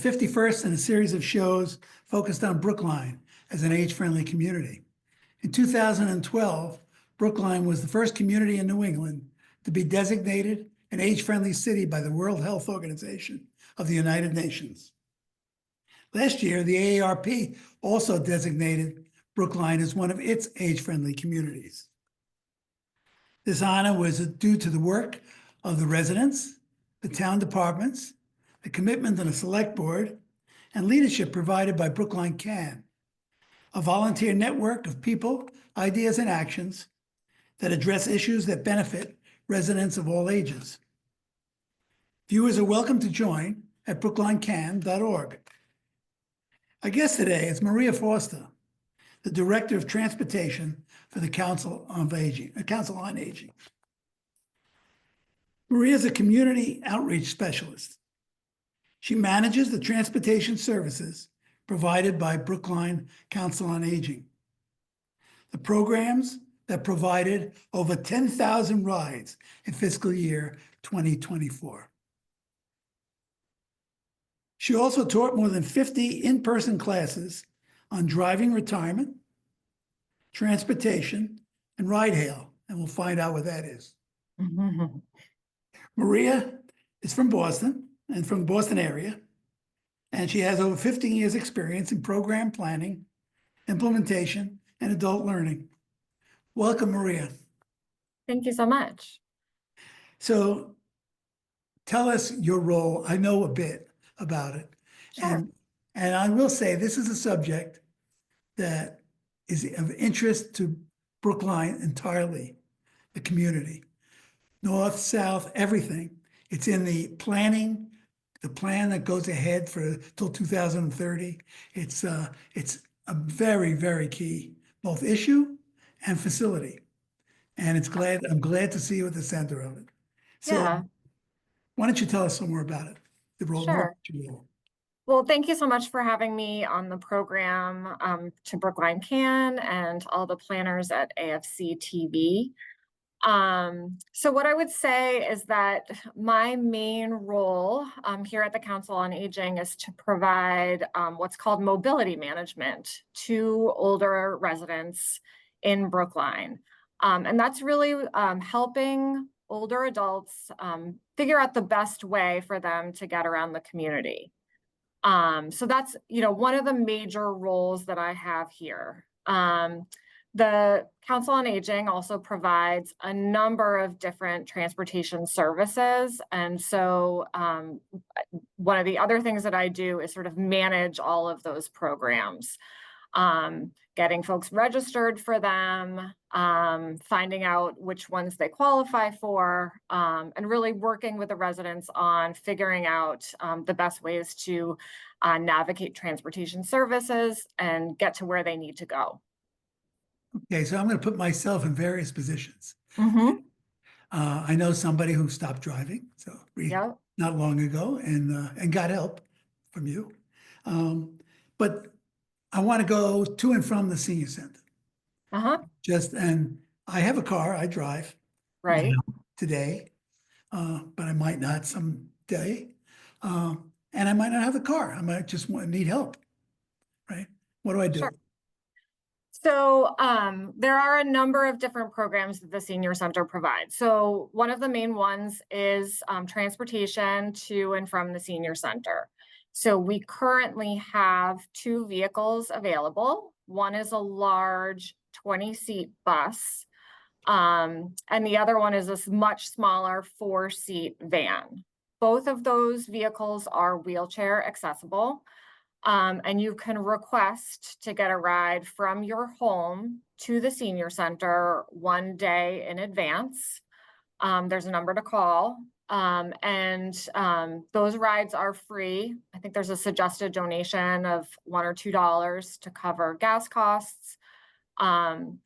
51st in a series of shows focused on Brookline as an age-friendly community. In 2012, Brookline was the first community in New England to be designated an age-friendly city by the World Health Organization of the United Nations. Last year, the AARP also designated Brookline as one of its age-friendly communities. This honor was due to the work of the residents, the town departments, the commitment of the select board, and leadership provided by Brookline Can, a volunteer network of people, ideas, and actions that address issues that benefit residents of all ages. Viewers are welcome to join at brooklinecan.org. Our guest today is Maria Foster, the Director of Transportation for the Council on Aging. Maria is a community outreach specialist. She manages the transportation services provided by Brookline Council on Aging. The programs that provided over 10,000 rides in fiscal year 2024. She also taught more than 50 in-person classes on driving retirement, transportation, and ride hail, and we'll find out what that is. Mm-hmm. Maria is from Boston and from the Boston area, and she has over 15 years experience in program planning, implementation, and adult learning. Welcome, Maria. Thank you so much. So tell us your role. I know a bit about it. Sure. And I will say this is a subject that is of interest to Brookline entirely, the community. North, south, everything. It's in the planning, the plan that goes ahead for till 2030. It's a very, very key, both issue and facility. And I'm glad to see you at the center of it. So Yeah. why don't you tell us some more about it? The role. Sure. Well, thank you so much for having me on the program, to Brookline Can and all the planners at AFC TV. So what I would say is that my main role here at the Council on Aging is to provide what's called mobility management to older residents in Brookline. And that's really helping older adults figure out the best way for them to get around the community. So that's, one of the major roles that I have here. The Council on Aging also provides a number of different transportation services. And so one of the other things that I do is sort of manage all of those programs, getting folks registered for them, finding out which ones they qualify for, and really working with the residents on figuring out the best ways to navigate transportation services and get to where they need to go. Okay, so I'm going to put myself in various positions. Mm-hmm. I know somebody who stopped driving, Yep. not long ago, and got help from you. But I want to go to and from the senior center. And I have a car, I drive. Right. Today, but I might not someday. And I might not have the car. I might just need help, right? What do I do? Sure. So there are a number of different programs that the senior center provides. So one of the main ones is transportation to and from the senior center. So we currently have 2 vehicles available. One is a large 20-seat bus, and the other one is a much smaller 4-seat van. Both of those vehicles are wheelchair accessible. And you can request to get a ride from your home to the senior center one day in advance. There's a number to call, and those rides are free. I think there's a suggested donation of $1 or $2 to cover gas costs. And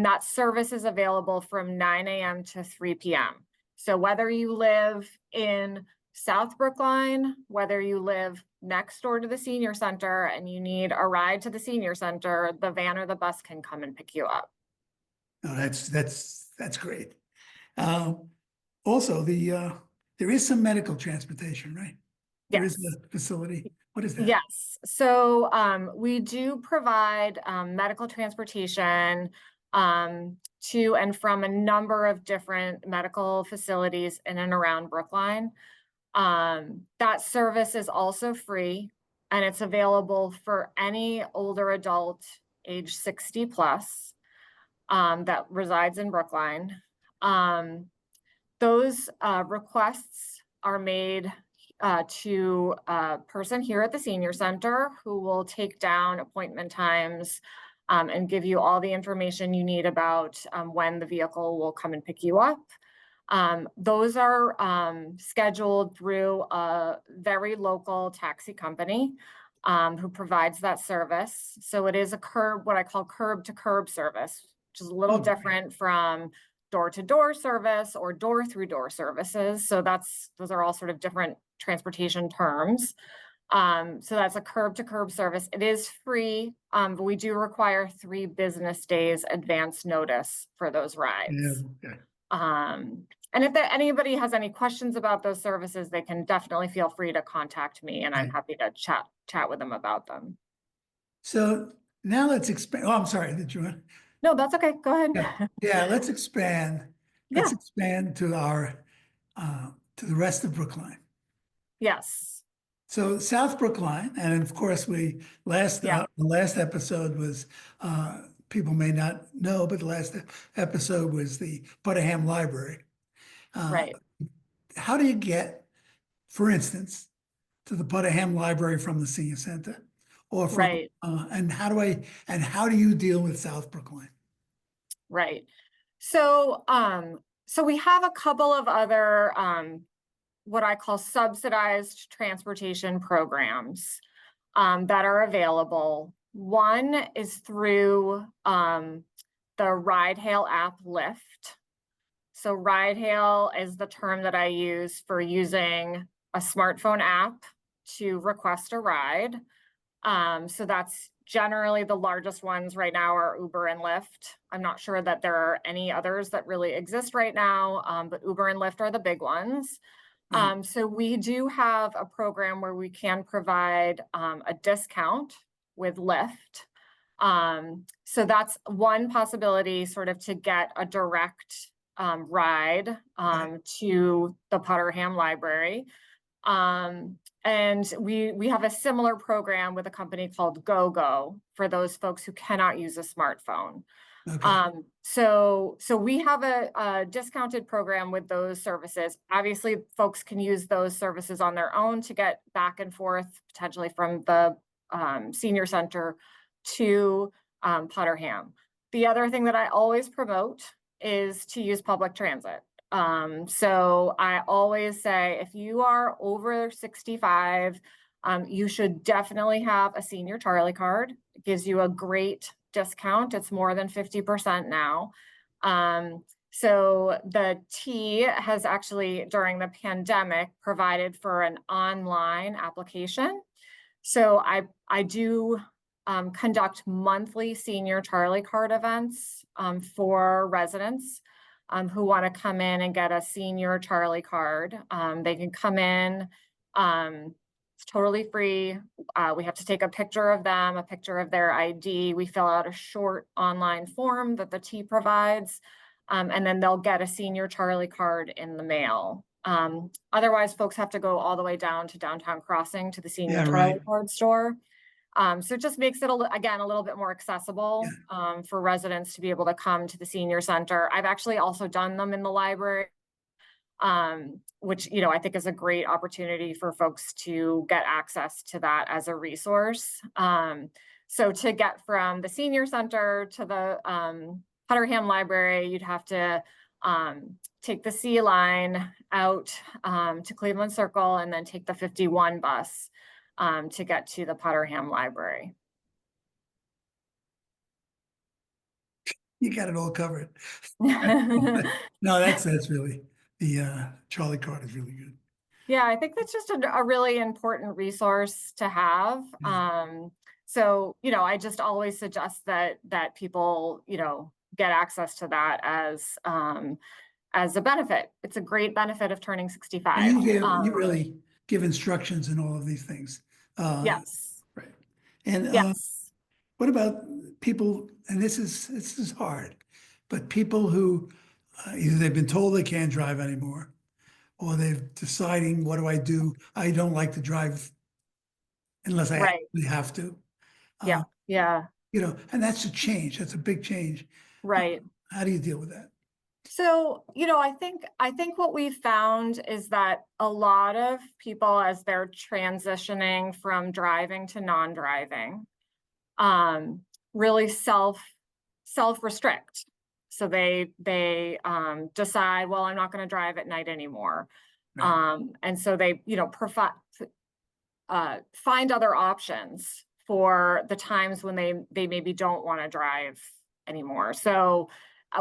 that service is available from 9 a.m. to 3 p.m. So whether you live in South Brookline, whether you live next door to the senior center and you need a ride to the senior center, the van or the bus can come and pick you up. Oh, that's great. Also, there is some medical transportation, right? There is a facility What is that? Yes, so we do provide medical transportation to and from a number of different medical facilities in and around Brookline. That service is also free and it's available for any older adult age 60 plus that resides in Brookline. Those requests are made to a person here at the senior center who will take down appointment times and give you all the information you need about when the vehicle will come and pick you up. Those are scheduled through a very local taxi company who provides that service. So it is a what I call curb to curb service, which is a little Oh, different from door to door service or door through door services. So those are all sort of different transportation terms. So that's a curb to curb service. It is free, but we do require 3 business days advance notice for those yeah, rides. okay. And if anybody has any questions about those services, they can definitely feel free to contact me and I'm happy to chat with them about them. So now let's expand. Oh, I'm sorry. Did you want? No, that's okay. Go ahead. Yeah, yeah. Let's expand. Let's Yeah. expand to to the rest of Brookline. Yes. So South Brookline, and of course, the last episode was people may not know, but the last episode was the Putnam Library. Right. How do you get, for instance, to the Putnam Library from the senior center, or from Right. and how do you deal with South Brookline? Right. So, so we have a couple of other what I call subsidized transportation programs that are available. One is through the ride hail app Lyft. So ride hail is the term that I use for using a smartphone app to request a ride. So that's generally the largest ones right now are Uber and Lyft. I'm not sure that there are any others that really exist right now, but Uber and Lyft are the big ones. So we do have a program where we can provide a discount with Lyft. So that's one possibility sort of to get a direct ride to the Putnam Library. And we have a similar program with a company called GoGo for those folks who cannot use a smartphone. Okay. So we have a discounted program with those services. Obviously, folks can use those services on their own to get back and forth, potentially from the senior center to Putnam. The other thing that I always promote is to use public transit. So I always say, if you are over 65, you should definitely have a senior Charlie card. It gives you a great discount. It's more than 50% now. So the T has actually, during the pandemic, provided for an online application. So I do conduct monthly senior Charlie card events for residents who want to come in and get a senior Charlie card. They can come in. It's totally free. We have to take a picture of them, a picture of their ID. We fill out a short online form that the T provides, and then they'll get a senior Charlie card in the mail. Otherwise, folks have to go all the way down to Downtown Crossing to the senior Charlie card store. So it just makes it, again, a little bit more accessible for residents to be able to come to the senior center. I've actually also done them in the library, which, I think is a great opportunity for folks to get access to that as a resource. So to get from the senior center to the Putnam Library, you'd have to take the C line out to Cleveland Circle and then take the 51 bus to get to the Putnam Library. You got it all covered. No, that's really, the Charlie card is really good. Yeah, I think that's just a really important resource to have. So, I just always suggest that people, get access to that as a benefit. It's a great benefit of turning 65. And you really give instructions in all of these things Yes, Right. And yes, what about people, and this is hard, but people who either they've been told they can't drive anymore, or they're deciding, what do I do? I don't like to drive unless I right. absolutely have to. Yeah, Uh, yeah, and that's a change. That's a big change. right. How do you deal with that? So, I think what we found is that a lot of people, as they're transitioning from driving to non-driving, um, really self-restrict. So they decide, well, I'm not going to drive at night anymore. Right. And so they, find other options for the times when they maybe don't want to drive anymore. So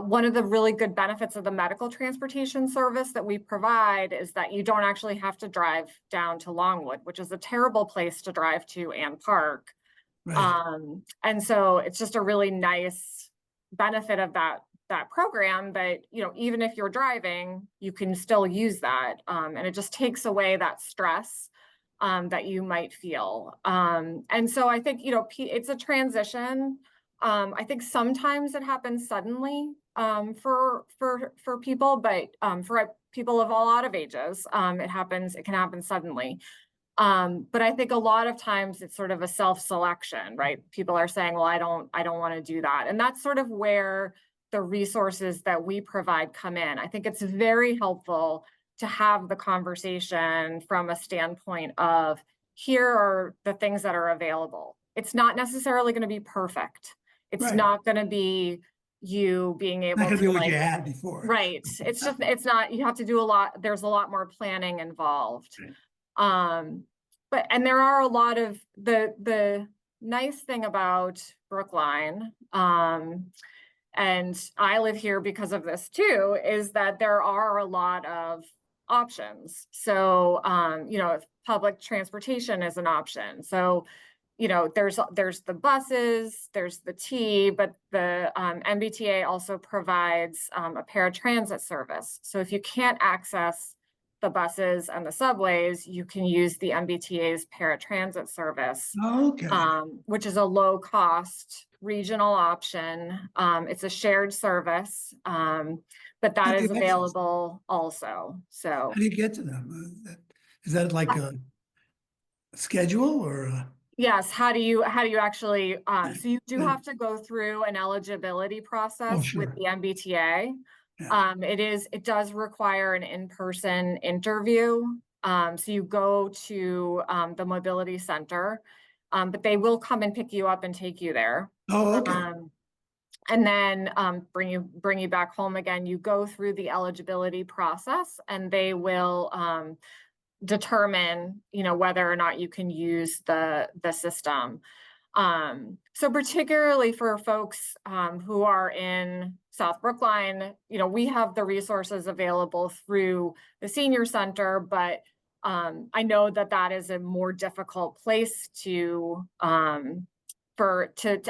one of the really good benefits of the medical transportation service that we provide is that you don't actually have to drive down to Longwood, which is a terrible place to drive to and park. Right. And so it's just a really nice benefit of that program that, even if you're driving, you can still use that. And it just takes away that stress that you might feel. And so I think, it's a transition. I think sometimes it happens suddenly for people, but for people of a lot of ages, it can happen suddenly. But I think a lot of times it's sort of a self-selection, right? People are saying, well, I don't want to do that. And that's sort of where the resources that we provide come in. I think it's very helpful to have the conversation from a standpoint of, here are the things that are available. It's not necessarily going to be perfect. It's Right. not going to be you being Not able gonna be to, what you like, had before. right. It's not, you have to do a lot. There's a lot more planning involved. Right. Um, and there are a lot of the nice thing about Brookline, and I live here because of this too, is that there are a lot of options. So, if public transportation is an option. So, there's the buses, there's the T, but the MBTA also provides a paratransit service. So if you can't access the buses and the subways, you can use the MBTA's paratransit service, Okay. which is a low cost regional option. It's a shared service, but How that do is you access? available also. How So do you get to them? Is that like a schedule or? yes, how do you actually, so you do have to go through an eligibility Oh, process with sure. the MBTA. Yeah. It does require an in-person interview. So you go to the mobility center, but they will come and pick you up and take you there. Oh, okay. Um, and then bring you back home again. You go through the eligibility process, and they will determine, whether or not you can use the system. So particularly for folks who are in South Brookline, we have the resources available through the senior center, but I know that is a more difficult place to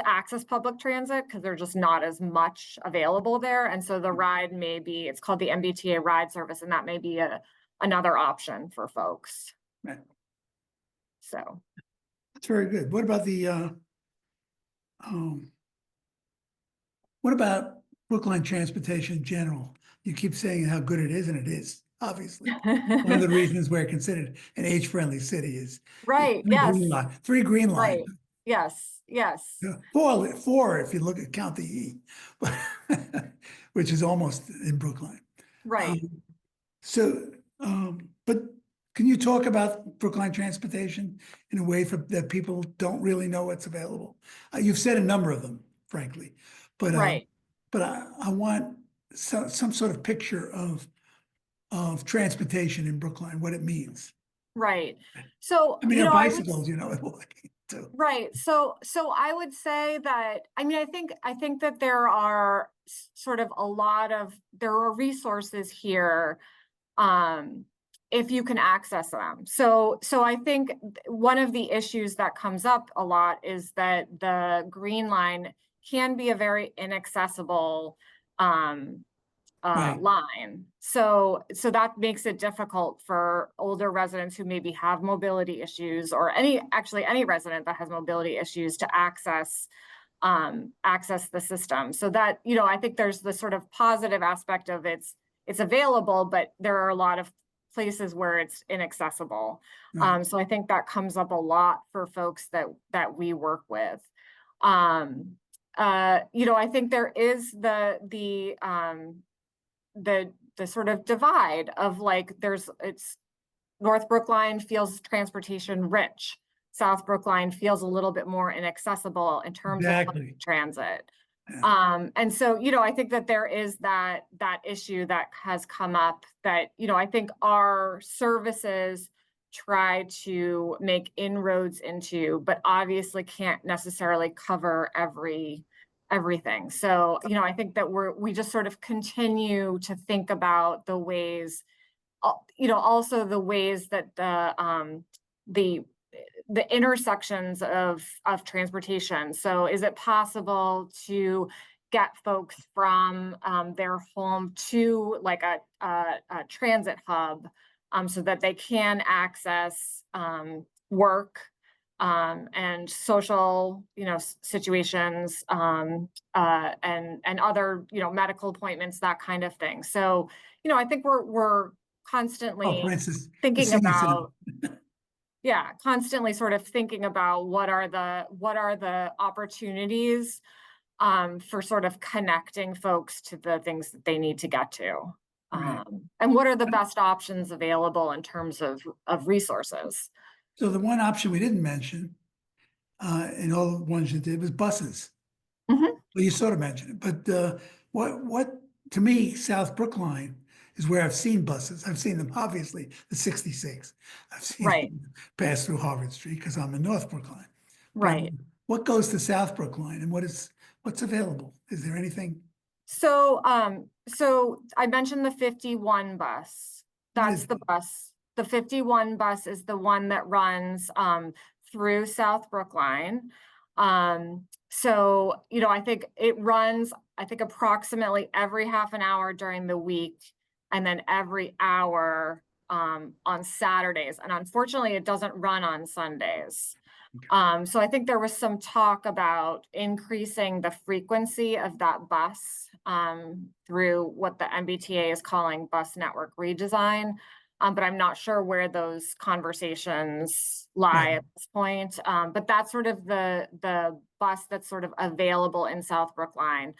access public transit, because there's just not as much available there. And so the ride it's called the MBTA ride service, and that may be another option for folks. Right. So, That's very good. Um, what about Brookline transportation in general? You keep saying how good it is, and it is, obviously. One of the reasons we're considered an age-friendly city is right, three green yes, line, three green line. right, yes, yes, Yeah, four if you count the E, but which is almost in Brookline. right, Um, So, but can you talk about Brookline transportation in a way that people don't really know what's available? You've said a number of them, frankly, but right, I want some sort of picture of transportation in Brookline, what it means. right. So, I mean, there are bicycles, too. right. So I would say that, I think that there are sort of there are resources here, um, if you can access them. So I think one of the issues that comes up a lot is that the Green Line can be a very inaccessible Right. line. So that makes it difficult for older residents who maybe have mobility issues, or actually any resident that has mobility issues, to access the system. So that, I think there's the sort of positive aspect of it's available, but there are a lot of places where it's inaccessible. Right. So I think that comes up a lot for folks that we work with. I think there is the sort of divide of like, it's North Brookline feels transportation rich. South Brookline feels a little bit more inaccessible in terms of Exactly. transit. Yeah. And so, I think that there is that issue that has come up that, I think our services try to make inroads into, but obviously can't necessarily cover everything. So, I think that we just sort of continue to think about the ways, also the ways that the intersections of transportation. So is it possible to get folks from their home to like a transit hub, so that they can access work and social, situations, and other, medical appointments, that kind of thing. So, I think we're Oh, for constantly instance, the thinking senior center. about, constantly sort of thinking about what are the opportunities for sort of connecting folks to the things that they need to get to. Right. And what are the best options available in terms of resources? So the one option we didn't mention, in all the ones you did, was buses. Mhm. Well, you sort of mentioned it, but what to me, South Brookline is where I've seen buses. I've seen them, obviously, the 66. I've seen Right, them pass through Harvard Street because I'm in North Brookline. But right. what goes to South Brookline and what's available? Is there anything? So I mentioned the 51 bus. What That's is the it? bus. The 51 bus is the one that runs through South Brookline. So, I think it runs, approximately every half an hour during the week, and then every hour on Saturdays. And unfortunately, it doesn't run on Sundays. So I think there was some talk about increasing the frequency of that bus through what the MBTA is calling bus network redesign. But I'm not sure where those conversations lie Right. at this point. But that's sort of the bus that's sort of available in South Brookline.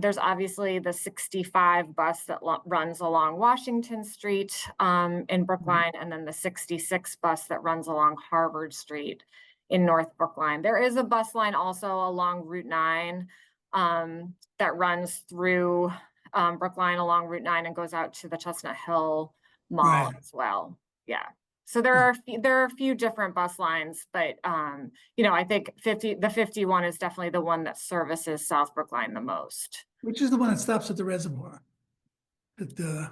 There's obviously the 65 bus that runs along Washington Street in Brookline, and then the 66 bus that runs along Harvard Street in North Brookline. There is a bus line also along Route 9 that runs through Brookline along Route 9 and goes out to the Chestnut Hill Mall Right. as well. Yeah. So there are a few different bus lines, but I think the 51 is definitely the one that services South Brookline the most. Which is the one that stops at the reservoir? That is that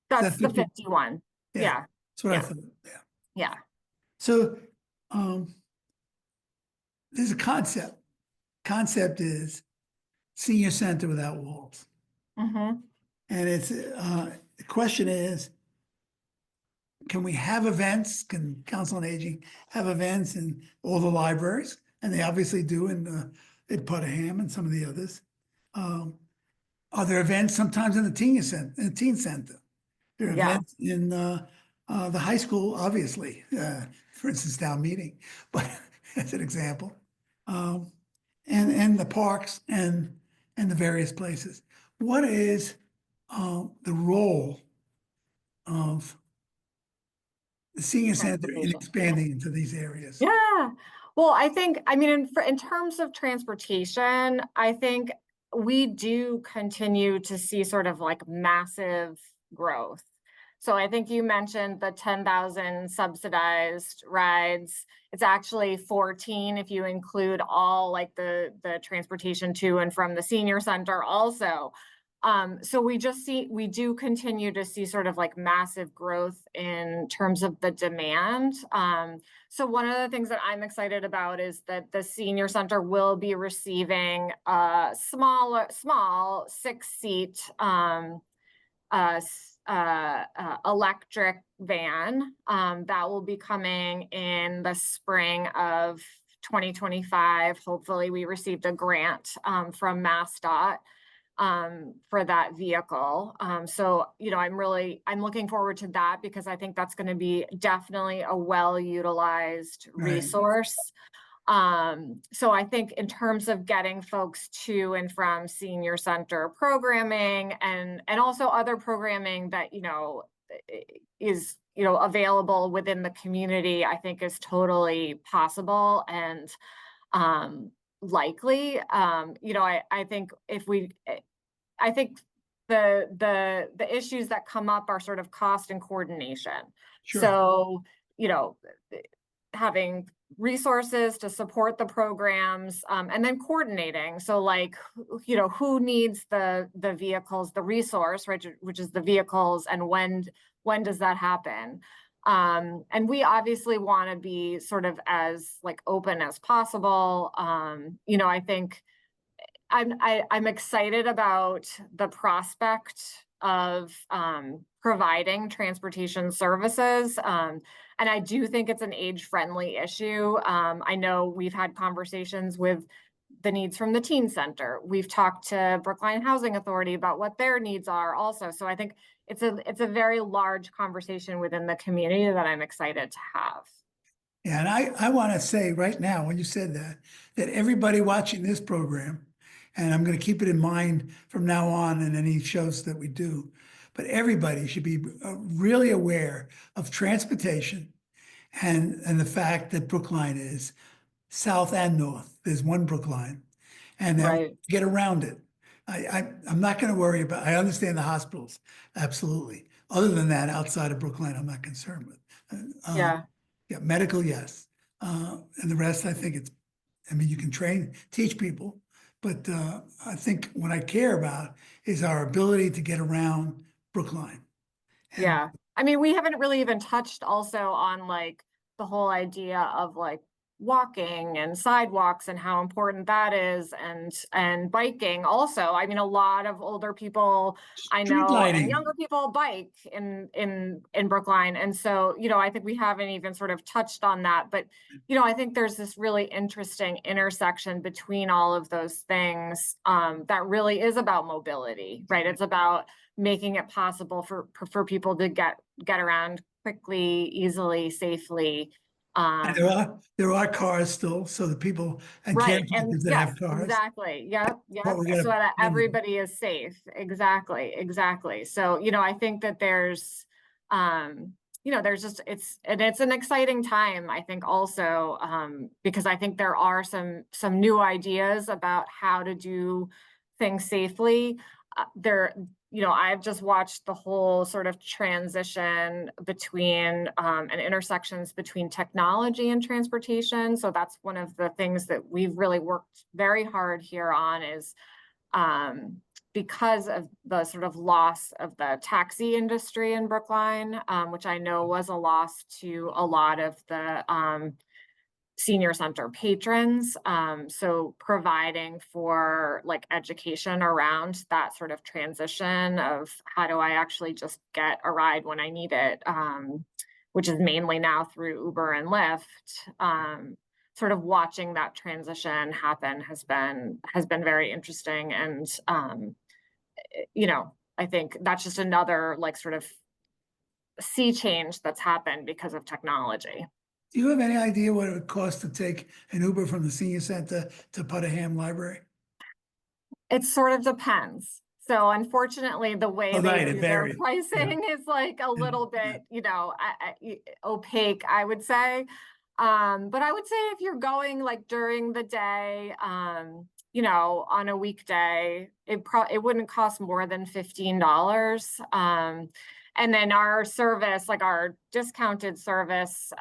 That's the 50? 51. Yeah, Yeah. that's what I Yeah. thought. Yeah. Yeah. So there's a concept. Concept is senior center without walls. Hmm. And the question is, can we have events? Can Council on Aging have events in all the libraries? And they obviously do in Putnam and some of the others. Are there events sometimes in the teen center? There are Yeah. events in the high school, obviously, for instance, town meeting, but as an example, um, and the parks and the various places. What is the role of the senior center in Transportation. Yeah. expanding into these areas? Yeah. Well, I mean, in terms of transportation, I think we do continue to see sort of like massive growth. So I think you mentioned the 10,000 subsidized rides. It's actually 14 if you include all like the transportation to and from the senior center also. So we do continue to see sort of like massive growth in terms of the demand. So one of the things that I'm excited about is that the senior center will be receiving a small 6-seat electric van that will be coming in the spring of 2025. Hopefully, we received a grant from MassDOT for that vehicle. So, I'm looking forward to that because I think that's going to be definitely a well-utilized Right. resource. So I think in terms of getting folks to and from senior center programming and also other programming that, is, available within the community, I think is totally possible and likely. I think I think the issues that come up are sort of cost and coordination. Sure. So, you know, having resources to support the programs, and then coordinating. So like, who needs the vehicles, the resource, right, which is the vehicles, and when does that happen? And we obviously want to be sort of as like open as possible. I think I'm excited about the prospect of providing transportation services. And I do think it's an age-friendly issue. I know we've had conversations with the needs from the teen center. We've talked to Brookline Housing Authority about what their needs are also. So I think it's a very large conversation within the community that I'm excited to have. Yeah, and I want to say right now, when you said that everybody watching this program, and I'm going to keep it in mind from now on in any shows that we do, but everybody should be really aware of transportation and the fact that Brookline is south and north. There's one Brookline, and that we Right. get around it. I'm not going to worry about. I understand the hospitals, absolutely. Other than that, outside of Brookline, I'm not concerned with. Yeah. Yeah, medical, yes. And the rest, I think I mean, you can teach people, but I think what I care about is our ability to get around Brookline. And Yeah. I mean, we haven't really even touched also on like the whole idea of like walking and sidewalks and how important that is, and biking also. I mean, a lot of older people I street know and lighting, younger people bike in Brookline. And so, I think we haven't even sort of touched on that. But, I think there's this really interesting intersection between all of those things that really is about mobility, right? It's about making it possible for people to get around quickly, easily, safely. and Um, there are cars still, so the people and right. And caretakers that yes, have cars, exactly. Yep. what Yep. we're So gonna. that everybody is safe. Exactly. Exactly. So, I think that there's just, it's an exciting time, I think also, because I think there are some new ideas about how to do things safely. I've just watched the whole sort of transition between and intersections between technology and transportation. So that's one of the things that we've really worked very hard here on is because of the sort of loss of the taxi industry in Brookline, which I know was a loss to a lot of the senior center patrons. So providing for like education around that sort of transition of how do I actually just get a ride when I need it, which is mainly now through Uber and Lyft. Sort of watching that transition happen has been very interesting. And I think that's just another like sort of sea change that's happened because of technology. Do you have any idea what it would cost to take an Uber from the senior center to Putnam Library? It sort of depends. So unfortunately, the way Oh, they right, it do their varies. Yeah. pricing is like a Yeah. little bit, opaque, I would say. But I would say if you're going like during the day, on a weekday, it wouldn't cost more than $15. And then our service, like our discounted service,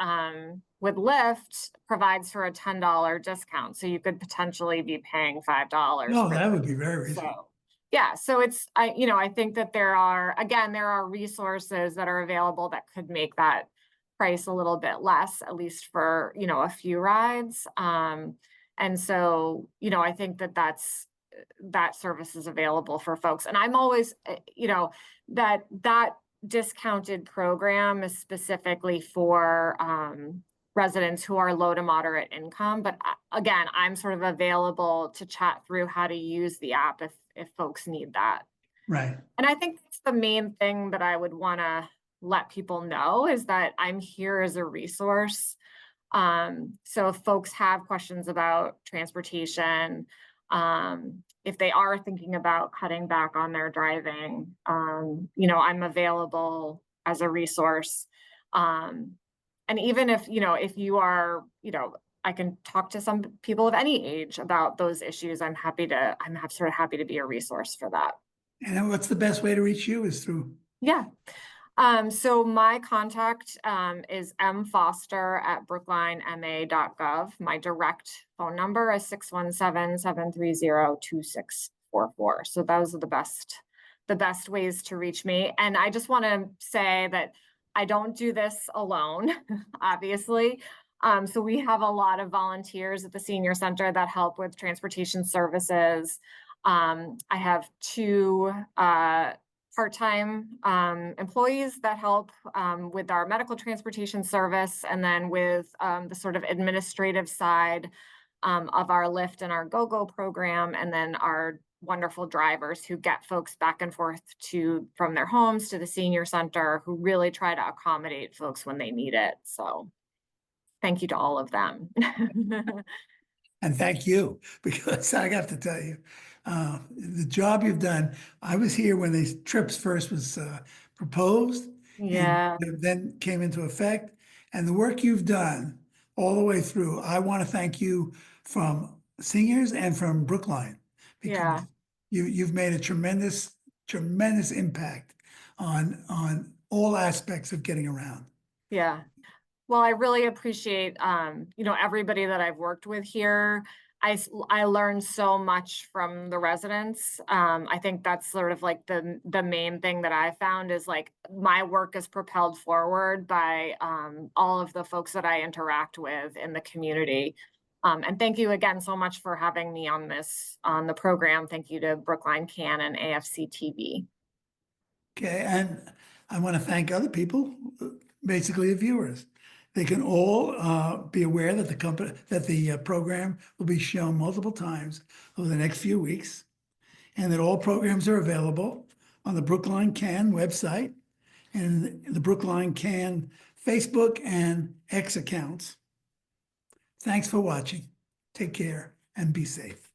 with Lyft provides for a $10 discount. So you could potentially be paying $5 No, for that this. would be very reasonable. So yeah, so I think that there are resources that are available that could make that price a little bit less, at least for, a few rides. And so, I think that that's, that service is available for folks. And I'm always, that discounted program is specifically for residents who are low to moderate income. But again, I'm sort of available to chat through how to use the app if folks need that. Right. And I think that's the main thing that I would want to let people know, is that I'm here as a resource. So if folks have questions about transportation, if they are thinking about cutting back on their driving, I'm available as a resource. And even if you are, I can talk to some people of any age about those issues. I'm sort of happy to be a resource for that. And what's the best way to reach you is through? Yeah. So my contact is mfoster@brooklinema.gov. My direct phone number is 617-730-2644. So those are the best ways to reach me. And I just want to say that I don't do this alone, obviously. So we have a lot of volunteers at the senior center that help with transportation services. I have 2 part-time employees that help with our medical transportation service, and then with the sort of administrative side of our Lyft and our GoGo program, and then our wonderful drivers who get folks back and forth from their homes to the senior center, who really try to accommodate folks when they need it. So thank you to all of them. And thank you, because I have to tell you, the job you've done. I was here when these trips first was proposed, Yeah, and then came into effect, and the work you've done all the way through. I want to thank you from seniors and from Brookline, because yeah, you've made a tremendous impact on all aspects of getting around. yeah. Well, I really appreciate, everybody that I've worked with here. I learned so much from the residents. I think that's sort of like the main thing that I found, is like my work is propelled forward by all of the folks that I interact with in the community. And thank you again so much for having me on the program. Thank you to Brookline CAN and AFC TV. Okay, and I want to thank other people, basically the viewers. They can all be aware that the program will be shown multiple times over the next few weeks, and that all programs are available on the Brookline CAN website and the Brookline CAN Facebook and X accounts. Thanks for watching. Take care and be safe.